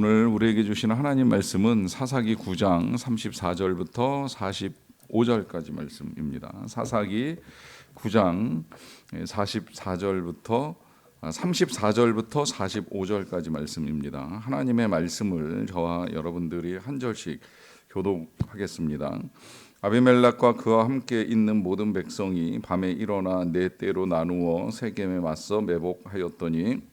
오늘 우리에게 주시는 하나님 말씀은 사사기 9장 34절부터 45절까지 말씀입니다. 사사기 9장 34절부터 45절까지 말씀입니다. 하나님의 말씀을 저와 여러분들이 한 절씩 교독하겠습니다. 아비멜렉과 그와 함께 있는 모든 백성이 밤에 일어나 네 때로 나누어 세겜에 맞서 매복하였더니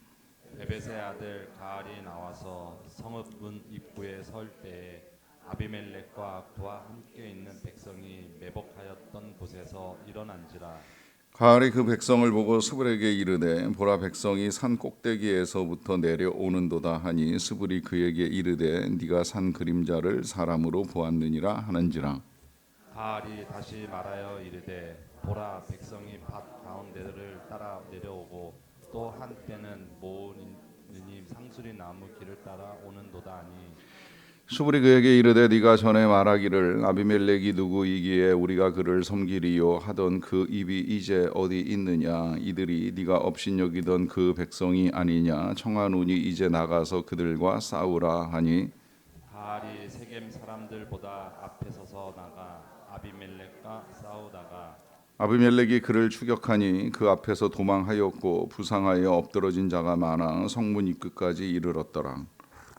에벳의 아들 가알이 나와서 성읍문 입구에 설 때에 아비멜렉과 그와 함께 있는 백성이 매복하였던 곳에서 일어난지라. 가알이 그 백성을 보고 스불에게 이르되 보라, 백성이 산 꼭대기에서부터 내려오는도다 하니 스불이 그에게 이르되 네가 산 그림자를 사람으로 보았느니라 하는지라. 가알이 다시 말하여 이르되 보라, 백성이 밭 가운데를 따라 내려오고 또 한때는 모으느니 상수리 나무 길을 따라 오는도다 하니 스불이 그에게 이르되 네가 전에 말하기를 아비멜렉이 누구이기에 우리가 그를 섬기리요 하던 그 입이 이제 어디 있느냐? 이들이 네가 업신여기던 그 백성이 아니냐? 청하노니 이제 나가서 그들과 싸우라 하니 가알이 세겜 사람들보다 앞에 서서 나가 아비멜렉과 싸우다가 아비멜렉이 그를 추격하니 그 앞에서 도망하였고 부상하여 엎드러진 자가 많아 성문 입구까지 이르렀더라.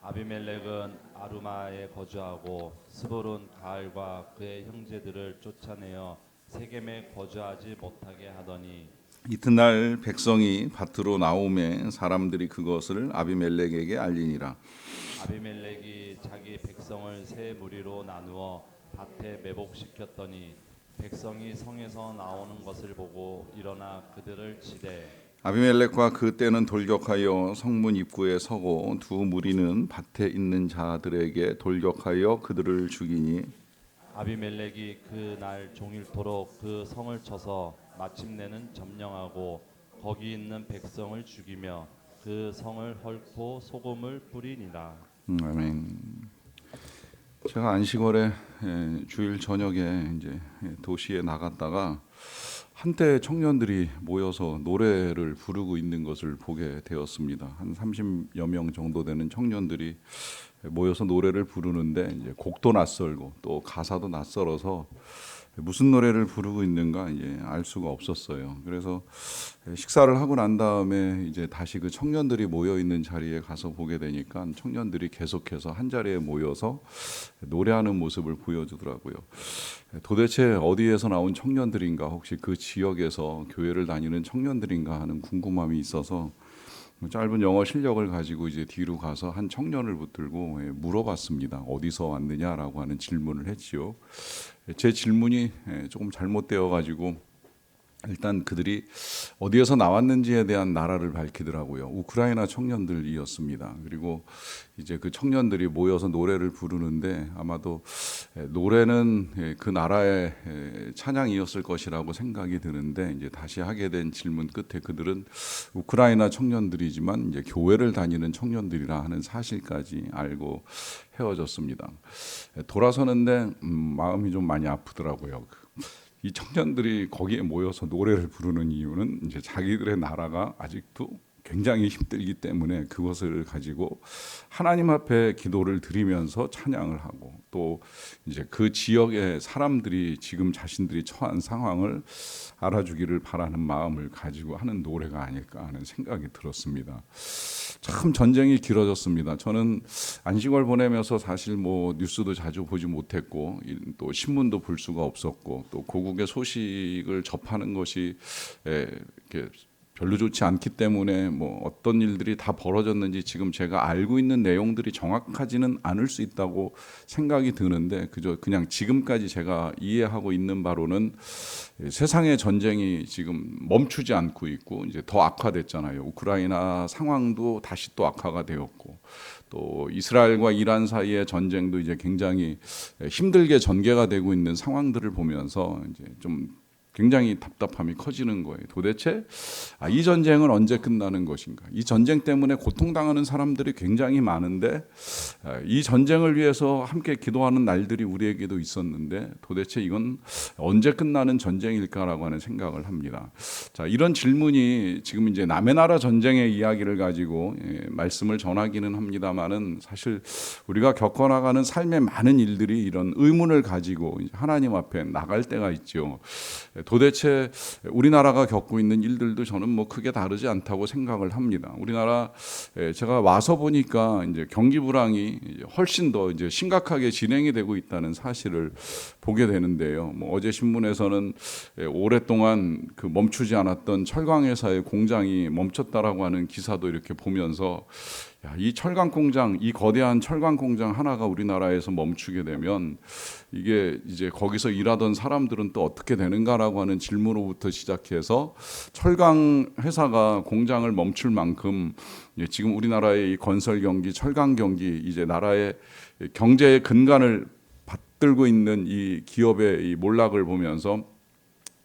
아비멜렉은 아루마에 거주하고 스불은 가알과 그의 형제들을 쫓아내어 세겜에 거주하지 못하게 하더니 이튿날 백성이 밭으로 나오매 사람들이 그것을 아비멜렉에게 알리니라. 아비멜렉이 자기 백성을 세 무리로 나누어 밭에 매복시켰더니 백성이 성에서 나오는 것을 보고 일어나 그들을 치되 아비멜렉과 그때는 돌격하여 성문 입구에 서고 두 무리는 밭에 있는 자들에게 돌격하여 그들을 죽이니 아비멜렉이 그 날 종일토록 그 성을 쳐서 마침내는 점령하고 거기 있는 백성을 죽이며 그 성을 헐고 소금을 뿌리니라. 아멘. 제가 안식월에 주일 저녁에 이제 도시에 나갔다가 한때 청년들이 모여서 노래를 부르고 있는 것을 보게 되었습니다. 한 30여 명 정도 되는 청년들이 모여서 노래를 부르는데 이제 곡도 낯설고 또 가사도 낯설어서 무슨 노래를 부르고 있는가 이제 알 수가 없었어요. 그래서 식사를 하고 난 다음에 이제 다시 그 청년들이 모여 있는 자리에 가서 보게 되니까 청년들이 계속해서 한 자리에 모여서 노래하는 모습을 보여주더라고요. 도대체 어디에서 나온 청년들인가, 혹시 그 지역에서 교회를 다니는 청년들인가 하는 궁금함이 있어서 짧은 영어 실력을 가지고 이제 뒤로 가서 한 청년을 붙들고 물어봤습니다. 어디서 왔느냐라고 하는 질문을 했지요. 제 질문이 조금 잘못되어 가지고 일단 그들이 어디에서 나왔는지에 대한 나라를 밝히더라고요. 우크라이나 청년들이었습니다. 그리고 이제 그 청년들이 모여서 노래를 부르는데 아마도 노래는 그 나라의 찬양이었을 것이라고 생각이 드는데 이제 다시 하게 된 질문 끝에 그들은 우크라이나 청년들이지만 이제 교회를 다니는 청년들이라 하는 사실까지 알고 헤어졌습니다. 돌아서는데 마음이 좀 많이 아프더라고요. 이 청년들이 거기에 모여서 노래를 부르는 이유는 이제 자기들의 나라가 아직도 굉장히 힘들기 때문에 그것을 가지고 하나님 앞에 기도를 드리면서 찬양을 하고 또 이제 그 지역의 사람들이 지금 자신들이 처한 상황을 알아주기를 바라는 마음을 가지고 하는 노래가 아닐까 하는 생각이 들었습니다. 참 전쟁이 길어졌습니다. 저는 안식월 보내면서 사실 뭐 뉴스도 자주 보지 못했고 또 신문도 볼 수가 없었고 또 고국의 소식을 접하는 것이 이렇게 별로 좋지 않기 때문에 뭐 어떤 일들이 다 벌어졌는지 지금 제가 알고 있는 내용들이 정확하지는 않을 수 있다고 생각이 드는데 그냥 지금까지 제가 이해하고 있는 바로는 세상의 전쟁이 지금 멈추지 않고 있고 이제 더 악화됐잖아요. 우크라이나 상황도 다시 또 악화가 되었고 또 이스라엘과 이란 사이의 전쟁도 이제 굉장히 힘들게 전개가 되고 있는 상황들을 보면서 이제 좀 굉장히 답답함이 커지는 거예요. 도대체 이 전쟁은 언제 끝나는 것인가? 이 전쟁 때문에 고통당하는 사람들이 굉장히 많은데 이 전쟁을 위해서 함께 기도하는 날들이 우리에게도 있었는데 도대체 이건 언제 끝나는 전쟁일까라고 하는 생각을 합니다. 자, 이런 질문이 지금 이제 남의 나라 전쟁의 이야기를 가지고 말씀을 전하기는 합니다만은 사실 우리가 겪어나가는 삶의 많은 일들이 이런 의문을 가지고 하나님 앞에 나갈 때가 있죠. 도대체 우리나라가 겪고 있는 일들도 저는 뭐 크게 다르지 않다고 생각을 합니다. 우리나라 제가 와서 보니까 이제 경기 불황이 훨씬 더 이제 심각하게 진행이 되고 있다는 사실을 보게 되는데요. 뭐 어제 신문에서는 오랫동안 그 멈추지 않았던 철강 회사의 공장이 멈췄다라고 하는 기사도 이렇게 보면서 이 철강 공장, 이 거대한 철강 공장 하나가 우리나라에서 멈추게 되면 이게 이제 거기서 일하던 사람들은 또 어떻게 되는가라고 하는 질문으로부터 시작해서 철강 회사가 공장을 멈출 만큼 지금 우리나라의 이 건설 경기, 철강 경기, 이제 나라의 경제의 근간을 받들고 있는 이 기업의 이 몰락을 보면서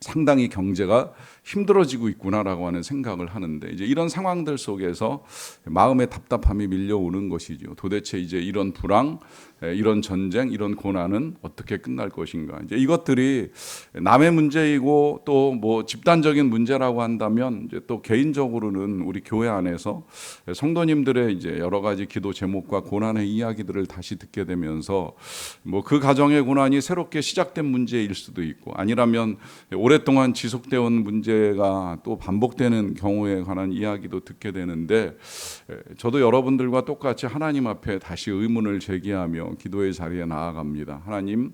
상당히 경제가 힘들어지고 있구나라고 하는 생각을 하는데 이제 이런 상황들 속에서 마음의 답답함이 밀려오는 것이죠. 도대체 이제 이런 불황, 이런 전쟁, 이런 고난은 어떻게 끝날 것인가? 이제 이것들이 남의 문제이고 또 뭐 집단적인 문제라고 한다면 이제 또 개인적으로는 우리 교회 안에서 성도님들의 이제 여러 가지 기도 제목과 고난의 이야기들을 다시 듣게 되면서 뭐 그 가정의 고난이 새롭게 시작된 문제일 수도 있고 아니라면 오랫동안 지속되어 온 문제가 또 반복되는 경우에 관한 이야기도 듣게 되는데 저도 여러분들과 똑같이 하나님 앞에 다시 의문을 제기하며 기도의 자리에 나아갑니다. 하나님,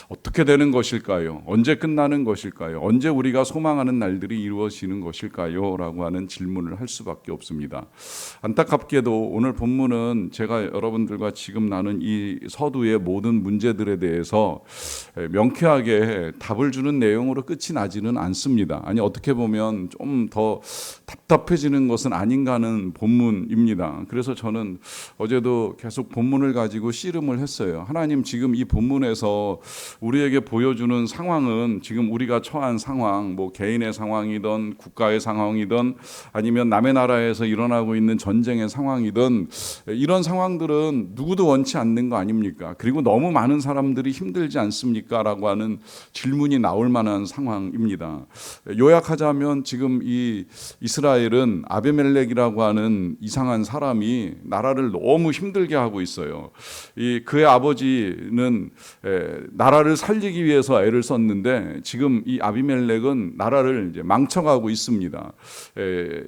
어떻게 되는 것일까요? 언제 끝나는 것일까요? 언제 우리가 소망하는 날들이 이루어지는 것일까요? 라고 하는 질문을 할 수밖에 없습니다. 안타깝게도 오늘 본문은 제가 여러분들과 지금 나눈 이 서두의 모든 문제들에 대해서 명쾌하게 답을 주는 내용으로 끝이 나지는 않습니다. 아니 어떻게 보면 좀 더 답답해지는 것은 아닌가 하는 본문입니다. 그래서 저는 어제도 계속 본문을 가지고 씨름을 했어요. 하나님, 지금 이 본문에서 우리에게 보여주는 상황은 지금 우리가 처한 상황, 뭐 개인의 상황이든 국가의 상황이든 아니면 남의 나라에서 일어나고 있는 전쟁의 상황이든 이런 상황들은 누구도 원치 않는 거 아닙니까? 그리고 너무 많은 사람들이 힘들지 않습니까? 라고 하는 질문이 나올 만한 상황입니다. 요약하자면 지금 이 이스라엘은 아비멜렉이라고 하는 이상한 사람이 나라를 너무 힘들게 하고 있어요. 그의 아버지는 나라를 살리기 위해서 애를 썼는데 지금 이 아비멜렉은 나라를 이제 망쳐가고 있습니다.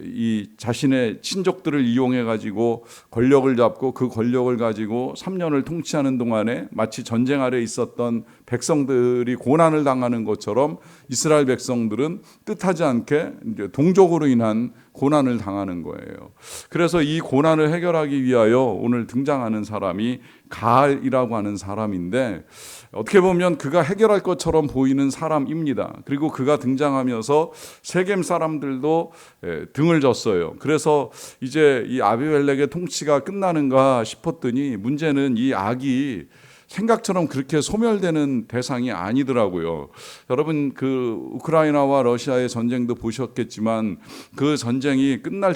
이 자신의 친족들을 이용해 가지고 권력을 잡고 그 권력을 가지고 3년을 통치하는 동안에 마치 전쟁 아래 있었던 백성들이 고난을 당하는 것처럼 이스라엘 백성들은 뜻하지 않게 이제 동족으로 인한 고난을 당하는 거예요. 그래서 이 고난을 해결하기 위하여 오늘 등장하는 사람이 가알이라고 하는 사람인데 어떻게 보면 그가 해결할 것처럼 보이는 사람입니다. 그리고 그가 등장하면서 세겜 사람들도 등을 졌어요. 그래서 이제 이 아비멜렉의 통치가 끝나는가 싶었더니 문제는 이 악이 생각처럼 그렇게 소멸되는 대상이 아니더라고요. 여러분 그 우크라이나와 러시아의 전쟁도 보셨겠지만 그 전쟁이 끝날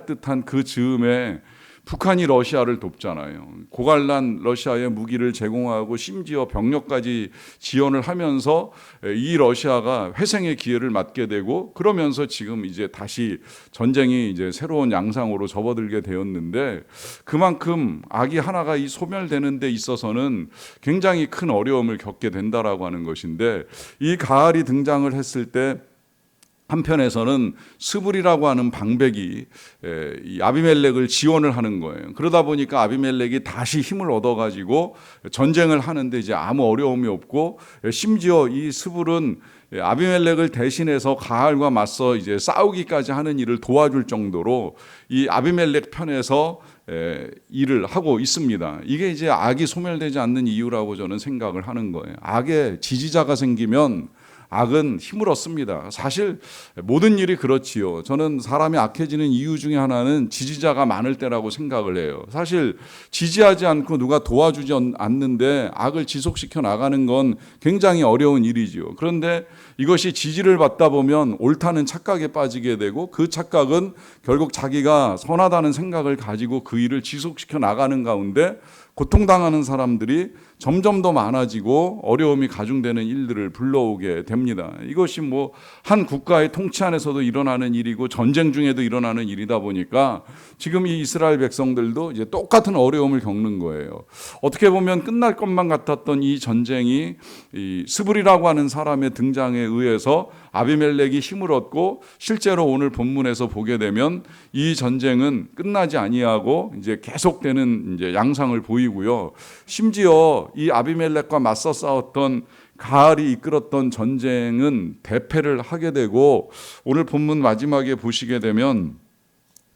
듯한 그 즈음에 북한이 러시아를 돕잖아요. 고갈난 러시아에 무기를 제공하고 심지어 병력까지 지원을 하면서 이 러시아가 회생의 기회를 맞게 되고 그러면서 지금 이제 다시 전쟁이 이제 새로운 양상으로 접어들게 되었는데 그만큼 악이 하나가 이 소멸되는 데 있어서는 굉장히 큰 어려움을 겪게 된다라고 하는 것인데 이 가알이 등장을 했을 때 한편에서는 스불이라고 하는 방백이 이 아비멜렉을 지원을 하는 거예요. 그러다 보니까 아비멜렉이 다시 힘을 얻어가지고 전쟁을 하는데 이제 아무 어려움이 없고 심지어 이 스불은 아비멜렉을 대신해서 가알과 맞서 이제 싸우기까지 하는 일을 도와줄 정도로 이 아비멜렉 편에서 일을 하고 있습니다. 이게 이제 악이 소멸되지 않는 이유라고 저는 생각을 하는 거예요. 악의 지지자가 생기면 악은 힘을 얻습니다. 사실 모든 일이 그렇지요. 저는 사람이 악해지는 이유 중에 하나는 지지자가 많을 때라고 생각을 해요. 사실 지지하지 않고 누가 도와주지 않는데 악을 지속시켜 나가는 건 굉장히 어려운 일이지요. 그런데 이것이 지지를 받다 보면 옳다는 착각에 빠지게 되고 그 착각은 결국 자기가 선하다는 생각을 가지고 그 일을 지속시켜 나가는 가운데 고통당하는 사람들이 점점 더 많아지고 어려움이 가중되는 일들을 불러오게 됩니다. 이것이 뭐 한 국가의 통치 안에서도 일어나는 일이고 전쟁 중에도 일어나는 일이다 보니까 지금 이 이스라엘 백성들도 이제 똑같은 어려움을 겪는 거예요. 어떻게 보면 끝날 것만 같았던 이 전쟁이 이 스불이라고 하는 사람의 등장에 의해서 아비멜렉이 힘을 얻고 실제로 오늘 본문에서 보게 되면 이 전쟁은 끝나지 아니하고 이제 계속되는 이제 양상을 보이고요. 심지어 이 아비멜렉과 맞서 싸웠던 가알이 이끌었던 전쟁은 대패를 하게 되고 오늘 본문 마지막에 보시게 되면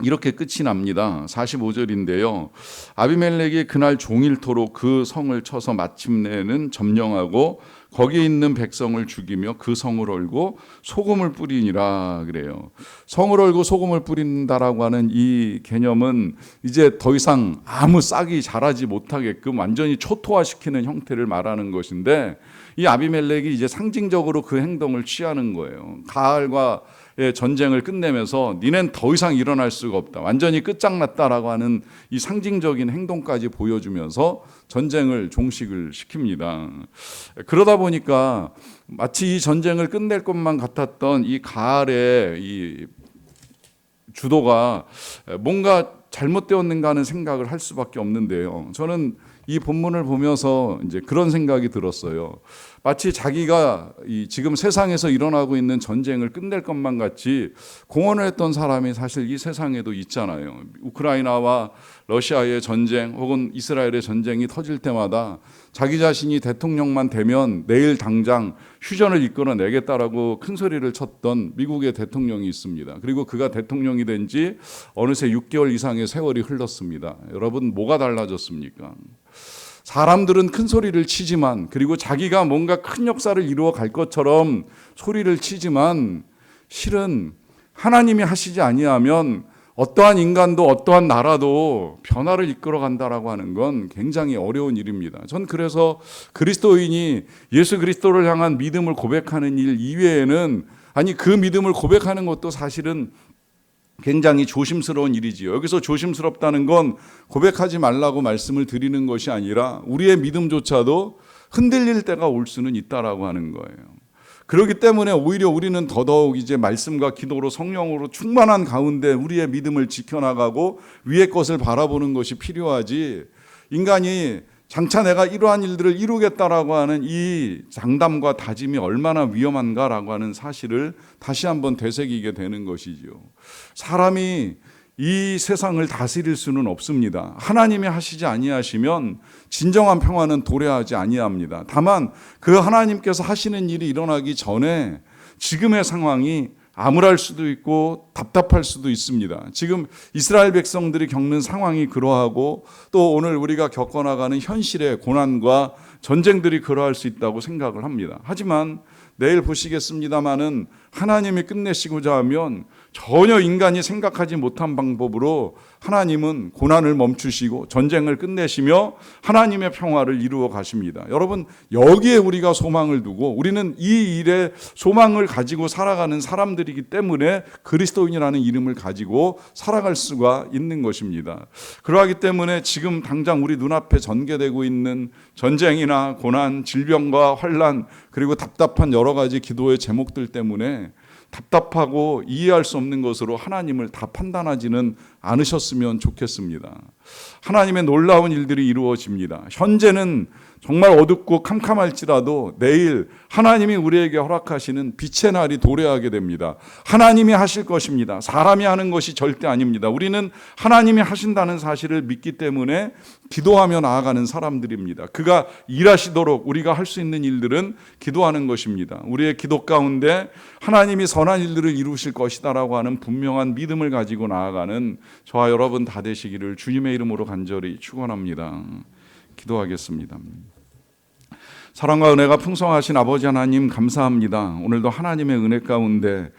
이렇게 끝이 납니다. 45절인데요. 아비멜렉이 그날 종일토록 그 성을 쳐서 마침내는 점령하고 거기에 있는 백성을 죽이며 그 성을 헐고 소금을 뿌리니라 그래요. 성을 헐고 소금을 뿌린다라고 하는 이 개념은 이제 더 이상 아무 싹이 자라지 못하게끔 완전히 초토화시키는 형태를 말하는 것인데 이 아비멜렉이 이제 상징적으로 그 행동을 취하는 거예요. 가알과 전쟁을 끝내면서 니넨 더 이상 일어날 수가 없다. 완전히 끝장났다라고 하는 이 상징적인 행동까지 보여주면서 전쟁을 종식을 시킵니다. 그러다 보니까 마치 이 전쟁을 끝낼 것만 같았던 이 가알의 이 주도가 뭔가 잘못되었는가 하는 생각을 할 수밖에 없는데요. 저는 이 본문을 보면서 이제 그런 생각이 들었어요. 마치 자기가 이 지금 세상에서 일어나고 있는 전쟁을 끝낼 것만 같이 공언을 했던 사람이 사실 이 세상에도 있잖아요. 우크라이나와 러시아의 전쟁 혹은 이스라엘의 전쟁이 터질 때마다 자기 자신이 대통령만 되면 내일 당장 휴전을 이끌어내겠다라고 큰 소리를 쳤던 미국의 대통령이 있습니다. 그리고 그가 대통령이 된 지 어느새 6개월 이상의 세월이 흘렀습니다. 여러분 뭐가 달라졌습니까? 사람들은 큰 소리를 치지만 그리고 자기가 뭔가 큰 역사를 이루어 갈 것처럼 소리를 치지만 실은 하나님이 하시지 아니하면 어떠한 인간도 어떠한 나라도 변화를 이끌어 간다라고 하는 건 굉장히 어려운 일입니다. 전 그래서 그리스도인이 예수 그리스도를 향한 믿음을 고백하는 일 이외에는 아니 그 믿음을 고백하는 것도 사실은 굉장히 조심스러운 일이지요. 여기서 조심스럽다는 건 고백하지 말라고 말씀을 드리는 것이 아니라 우리의 믿음조차도 흔들릴 때가 올 수는 있다라고 하는 거예요. 그렇기 때문에 오히려 우리는 더더욱 이제 말씀과 기도로 성령으로 충만한 가운데 우리의 믿음을 지켜나가고 위의 것을 바라보는 것이 필요하지 인간이 장차 내가 이러한 일들을 이루겠다라고 하는 이 장담과 다짐이 얼마나 위험한가라고 하는 사실을 다시 한번 되새기게 되는 것이지요. 사람이 이 세상을 다스릴 수는 없습니다. 하나님이 하시지 아니하시면 진정한 평화는 도래하지 아니합니다. 다만 그 하나님께서 하시는 일이 일어나기 전에 지금의 상황이 암울할 수도 있고 답답할 수도 있습니다. 지금 이스라엘 백성들이 겪는 상황이 그러하고 또 오늘 우리가 겪어나가는 현실의 고난과 전쟁들이 그러할 수 있다고 생각을 합니다. 하지만 내일 보시겠습니다마는 하나님이 끝내시고자 하면 전혀 인간이 생각하지 못한 방법으로 하나님은 고난을 멈추시고 전쟁을 끝내시며 하나님의 평화를 이루어 가십니다. 여러분 여기에 우리가 소망을 두고 우리는 이 일에 소망을 가지고 살아가는 사람들이기 때문에 그리스도인이라는 이름을 가지고 살아갈 수가 있는 것입니다. 그러하기 때문에 지금 당장 우리 눈앞에 전개되고 있는 전쟁이나 고난, 질병과 환난 그리고 답답한 여러 가지 기도의 제목들 때문에 답답하고 이해할 수 없는 것으로 하나님을 다 판단하지는 않으셨으면 좋겠습니다. 하나님의 놀라운 일들이 이루어집니다. 현재는 정말 어둡고 캄캄할지라도 내일 하나님이 우리에게 허락하시는 빛의 날이 도래하게 됩니다. 하나님이 하실 것입니다. 사람이 하는 것이 절대 아닙니다. 우리는 하나님이 하신다는 사실을 믿기 때문에 기도하며 나아가는 사람들입니다. 그가 일하시도록 우리가 할 수 있는 일들은 기도하는 것입니다. 우리의 기도 가운데 하나님이 선한 일들을 이루실 것이다라고 하는 분명한 믿음을 가지고 나아가는 저와 여러분 다 되시기를 주님의 이름으로 간절히 축원합니다. 기도하겠습니다. 사랑과 은혜가 풍성하신 아버지 하나님 감사합니다. 오늘도 하나님의 은혜 가운데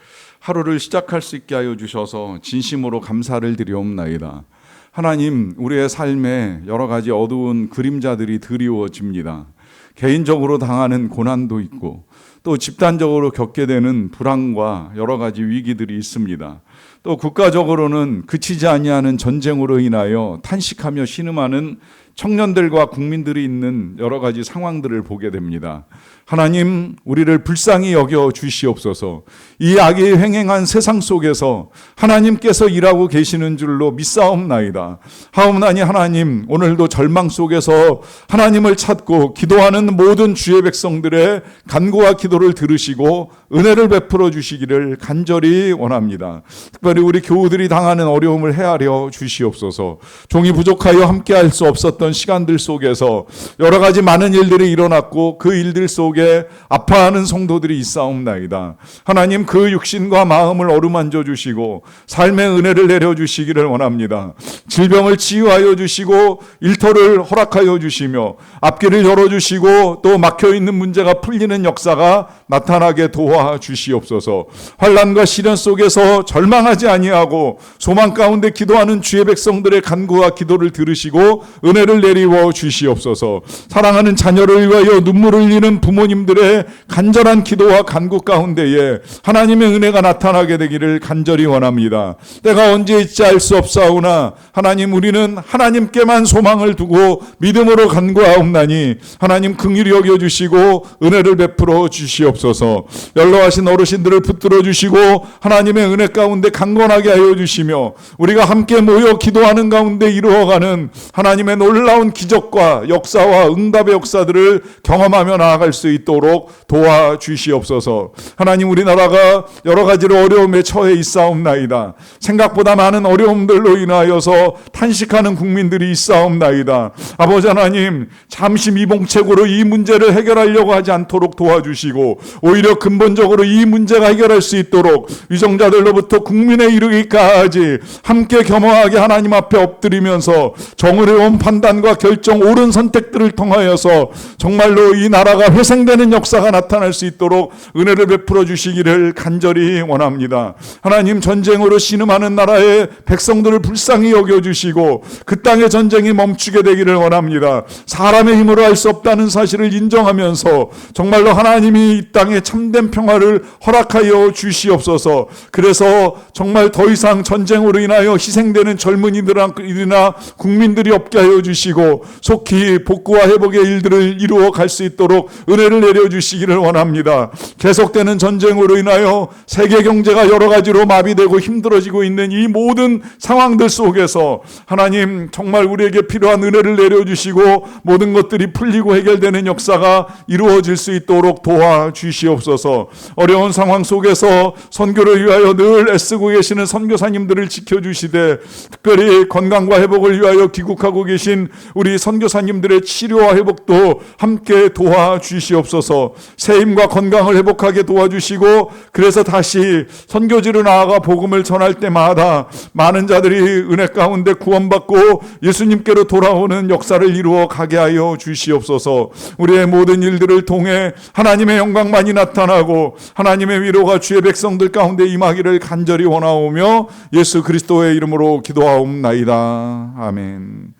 하루를 시작할 수 있게 하여 주셔서 진심으로 감사를 드리옵나이다. 하나님, 우리의 삶에 여러 가지 어두운 그림자들이 드리워집니다. 개인적으로 당하는 고난도 있고 또 집단적으로 겪게 되는 불안과 여러 가지 위기들이 있습니다. 또 국가적으로는 그치지 아니하는 전쟁으로 인하여 탄식하며 신음하는 청년들과 국민들이 있는 여러 가지 상황들을 보게 됩니다. 하나님, 우리를 불쌍히 여겨 주시옵소서. 이 악이 횡행한 세상 속에서 하나님께서 일하고 계시는 줄로 믿사옵나이다. 하옵나니 하나님, 오늘도 절망 속에서 하나님을 찾고 기도하는 모든 주의 백성들의 간구와 기도를 들으시고 은혜를 베풀어 주시기를 간절히 원합니다. 특별히 우리 교우들이 당하는 어려움을 헤아려 주시옵소서. 종이 부족하여 함께할 수 없었던 시간들 속에서 여러 가지 많은 일들이 일어났고 그 일들 속에 아파하는 성도들이 있사옵나이다. 하나님, 그 육신과 마음을 어루만져 주시고 삶의 은혜를 내려 주시기를 원합니다. 질병을 치유하여 주시고 일터를 허락하여 주시며 앞길을 열어 주시고 또 막혀 있는 문제가 풀리는 역사가 나타나게 도와 주시옵소서. 환난과 시련 속에서 절망하지 아니하고 소망 가운데 기도하는 주의 백성들의 간구와 기도를 들으시고 은혜를 내리워 주시옵소서. 사랑하는 자녀를 위하여 눈물을 흘리는 부모님들의 간절한 기도와 간구 가운데에 하나님의 은혜가 나타나게 되기를 간절히 원합니다. 때가 언제일지 알 수 없사오나 하나님, 우리는 하나님께만 소망을 두고 믿음으로 간구하옵나니 하나님 긍휼히 여겨주시고 은혜를 베풀어 주시옵소서. 연로하신 어르신들을 붙들어 주시고 하나님의 은혜 가운데 강건하게 하여 주시며 우리가 함께 모여 기도하는 가운데 이루어가는 하나님의 놀라운 기적과 역사와 응답의 역사들을 경험하며 나아갈 수 있도록 도와주시옵소서. 하나님, 우리나라가 여러 가지로 어려움에 처해 있사옵나이다. 생각보다 많은 어려움들로 인하여서 탄식하는 국민들이 있사옵나이다. 아버지 하나님, 잠시 미봉책으로 이 문제를 해결하려고 하지 않도록 도와주시고 오히려 근본적으로 이 문제가 해결할 수 있도록 위정자들로부터 국민에 이르기까지 함께 겸허하게 하나님 앞에 엎드리면서 정의로운 판단과 결정, 옳은 선택들을 통하여서 정말로 이 나라가 회생되는 역사가 나타날 수 있도록 은혜를 베풀어 주시기를 간절히 원합니다. 하나님, 전쟁으로 신음하는 나라의 백성들을 불쌍히 여겨주시고 그 땅의 전쟁이 멈추게 되기를 원합니다. 사람의 힘으로 할 수 없다는 사실을 인정하면서 정말로 하나님이 이 땅에 참된 평화를 허락하여 주시옵소서. 그래서 정말 더 이상 전쟁으로 인하여 희생되는 젊은이들이나 국민들이 없게 하여 주시고 속히 복구와 회복의 일들을 이루어 갈 수 있도록 은혜를 내려주시기를 원합니다. 계속되는 전쟁으로 인하여 세계 경제가 여러 가지로 마비되고 힘들어지고 있는 이 모든 상황들 속에서 하나님, 정말 우리에게 필요한 은혜를 내려주시고 모든 것들이 풀리고 해결되는 역사가 이루어질 수 있도록 도와주시옵소서. 어려운 상황 속에서 선교를 위하여 늘 애쓰고 계시는 선교사님들을 지켜주시되 특별히 건강과 회복을 위하여 귀국하고 계신 우리 선교사님들의 치료와 회복도 함께 도와주시옵소서. 새 힘과 건강을 회복하게 도와주시고 그래서 다시 선교지로 나아가 복음을 전할 때마다 많은 자들이 은혜 가운데 구원받고 예수님께로 돌아오는 역사를 이루어 가게 하여 주시옵소서. 우리의 모든 일들을 통해 하나님의 영광만이 나타나고 하나님의 위로가 주의 백성들 가운데 임하기를 간절히 원하오며 예수 그리스도의 이름으로 기도하옵나이다. 아멘.